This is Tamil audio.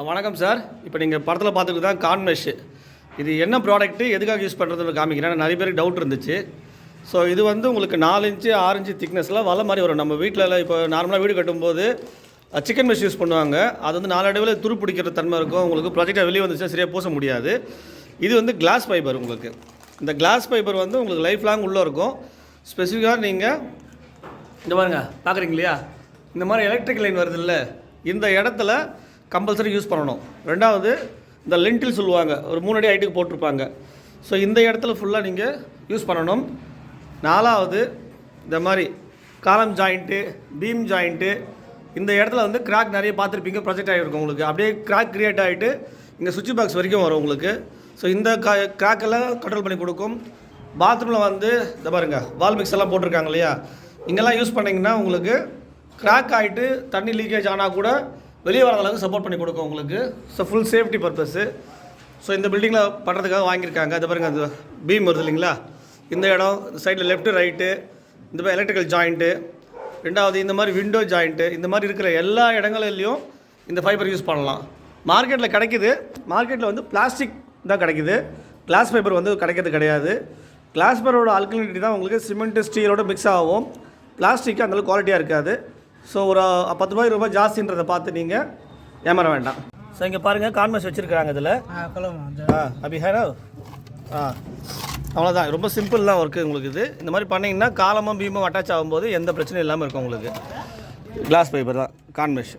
வணக்கம் சார். இப்போ நீங்கள் படத்தில் பார்த்துட்டு தான் கான்மெஷ். இது என்ன ப்ராடக்ட்டு, எதுக்காக யூஸ் பண்ணுறதுன்னு காமிக்கிறேன். நிறைய பேருக்கு டவுட் இருந்துச்சு. ஸோ இது வந்து உங்களுக்கு 4 இன்ச்சு 6 இன்ச்சு திக்னஸில் வலை மாதிரி வரும். நம்ம வீட்டில் இப்போ நார்மலாக வீடு கட்டும்போது சிக்கன் மெஷ் யூஸ் பண்ணுவாங்க. அது வந்து நாளடைவில் துரு பிடிக்கிற தன்மை இருக்கும். உங்களுக்கு ப்ராஜெக்டாக வெளியே வந்துச்சுன்னா சரியாக பூச முடியாது. இது வந்து கிளாஸ் ஃபைபர். உங்களுக்கு இந்த கிளாஸ் ஃபைபர் வந்து உங்களுக்கு லைஃப் லாங் உள்ளே இருக்கும். ஸ்பெசிஃபிக்காக நீங்கள் இந்த பாருங்க பார்க்குறீங்க இல்லையா, இந்த மாதிரி எலக்ட்ரிக் லைன் வருது இல்லை, இந்த இடத்துல கம்பல்சரி யூஸ் பண்ணணும். ரெண்டாவது இந்த லென்டில் சொல்லுவாங்க, ஒரு 3 அடி ஹைட்டுக்கு போட்டிருப்பாங்க. ஸோ இந்த இடத்துல ஃபுல்லாக நீங்கள் யூஸ் பண்ணணும். 4வது இந்த மாதிரி காலம் ஜாயிண்ட்டு, பீம் ஜாயிண்ட்டு, இந்த இடத்துல வந்து கிராக் நிறைய பார்த்துருப்பீங்க, ப்ரொஜெக்ட் ஆகிருக்கும். உங்களுக்கு அப்படியே கிராக் க்ரியேட் ஆகிட்டு இங்கே சுவிட்ச் பாக்ஸ் வரைக்கும் வரும் உங்களுக்கு. ஸோ இந்த கிராக்கெல்லாம் கண்ட்ரோல் பண்ணி கொடுக்கும். பாத்ரூமில் வந்து இந்த பாருங்க வால் மிக்ஸ் எல்லாம் போட்டிருக்காங்க இல்லையா, இங்கெல்லாம் யூஸ் பண்ணிங்கன்னா உங்களுக்கு கிராக் ஆகிட்டு தண்ணி லீக்கேஜ் ஆனால் கூட வெளியே வர அளவுக்கு சப்போர்ட் பண்ணி கொடுக்கும் உங்களுக்கு. So full safety purpose. So இந்த பில்டிங்கில் பண்ணுறதுக்காக வாங்கியிருக்காங்க. அது பாருங்கள், அந்த பீம் வருது இல்லைங்களா, இந்த இடம் சைடில் லெஃப்ட்டு ரைட்டு, இந்த மாதிரி எலக்ட்ரிக்கல் ஜாயிண்ட்டு, ரெண்டாவது இந்த மாதிரி விண்டோ ஜாயிண்ட்டு, இந்த மாதிரி இருக்கிற எல்லா இடங்களிலையும் இந்த ஃபைபர் யூஸ் பண்ணலாம். மார்க்கெட்டில் கிடைக்கிது. மார்க்கெட்டில் வந்து பிளாஸ்டிக் தான் கிடைக்கிது, கிளாஸ் ஃபைபர் வந்து கிடைக்கிறது கிடையாது. கிளாஸ் ஃபைபரோட ஆல்கலினிட்டி தான் உங்களுக்கு சிமெண்ட்டு ஸ்டீலோட மிக்ஸ் ஆகும். பிளாஸ்டிக் அந்தளவுக்கு குவாலிட்டியாக இருக்காது. ஸோ ஒரு 10 ரூபாய் ஜாஸ்தின்றதை பார்த்து நீங்கள் ஏமாற வேண்டாம். ஸோ இங்கே பாருங்கள் கான்மெஷ் வச்சுருக்காங்க இதில். அப்படி ஹேரோ அவ்வளோதான். ரொம்ப சிம்பிள் தான் ஒர்க்கு உங்களுக்கு. இது இந்த மாதிரி பண்ணிங்கன்னா காலமும் பீமும் அட்டாச் ஆகும்போது எந்த பிரச்சனையும் இல்லாமல் இருக்கும் உங்களுக்கு. கிளாஸ் ஃபைபர் தான் கான்மெஷ்.